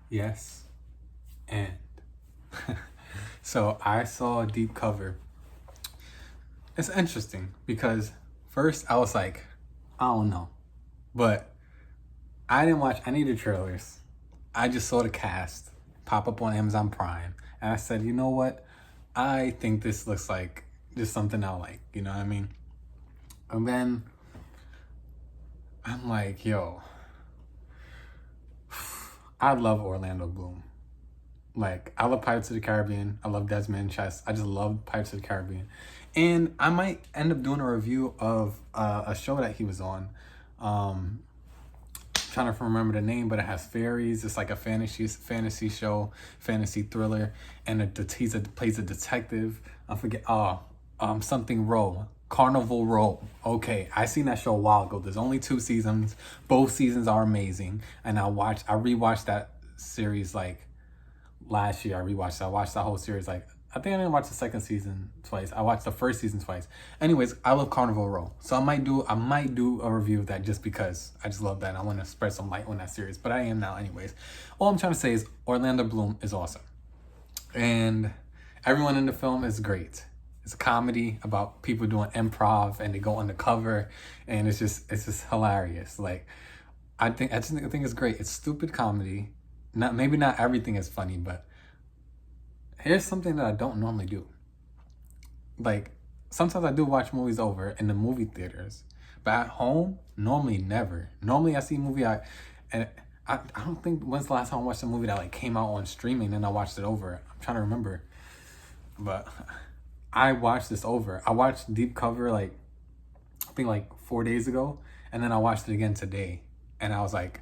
Yes, and so I saw Deep Cover. It's interesting because first I was like, I don't know, but I didn't watch any of the trailers. I just saw the cast pop up on Amazon Prime, and I said, you know what? I think this looks like just something I like. You know what I mean? And then I'm like, yo, I love Orlando Bloom. Like, I love Pirates of the Caribbean. I love Desmond Chess. I just love Pirates of the Caribbean. And I might end up doing a review of a show that he was on. Um, Trying to remember the name, but it has fairies. It's like a fantasy show, fantasy thriller, and plays a detective. I forget. Something Row, Carnival Row. Okay, I seen that show a while ago. There's only 2 seasons. Both seasons are amazing, and I rewatched that series like last year. I watched the whole series like I think I didn't watch the second season twice. I watched the first season twice. Anyways, I love Carnival Row. So I might do a review of that just because I just love that and I want to spread some light on that series. But I am now anyways. All I'm trying to say is Orlando Bloom is awesome. And everyone in the film is great. It's a comedy about people doing improv and they go undercover and it's just hilarious. Like I think it's great. It's stupid comedy. Not everything is funny, but here's something that I don't normally do. Like, sometimes I do watch movies over in the movie theaters, but at home, normally never. Normally, I see a movie and I don't think when's the last time I watched a movie that like came out on streaming and I watched it over. I'm trying to remember, but I watched this over. I watched Deep Cover like I think like 4 days ago, and then I watched it again today, and I was like,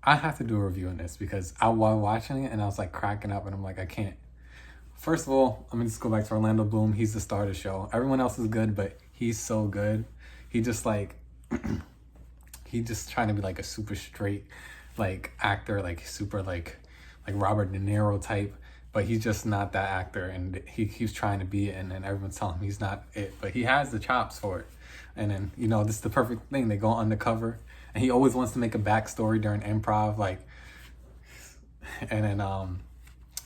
I have to do a review on this because I was watching it and I was like cracking up, and I'm like, I can't. First of all, let me just go back to Orlando Bloom. He's the star of the show. Everyone else is good, but he's so good. He just like he just trying to be like a super straight like actor, like super like Robert De Niro type. But he's just not that actor, and he's trying to be it, and then everyone's telling him he's not it. But he has the chops for it. And then this is the perfect thing. They go undercover, and he always wants to make a backstory during improv, like, and then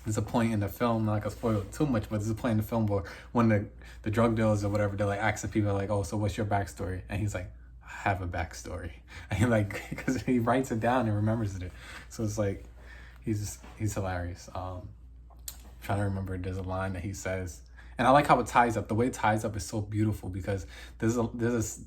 there's a point in the film, not gonna spoil it too much, but there's a point in the film where when the drug dealers or whatever, they're like asking people like, oh, so what's your backstory? And he's like, I have a backstory. And he like, because he writes it down and remembers it. So it's like, he's hilarious. Trying to remember, there's a line that he says, and I like how it ties up. The way it ties up is so beautiful because there's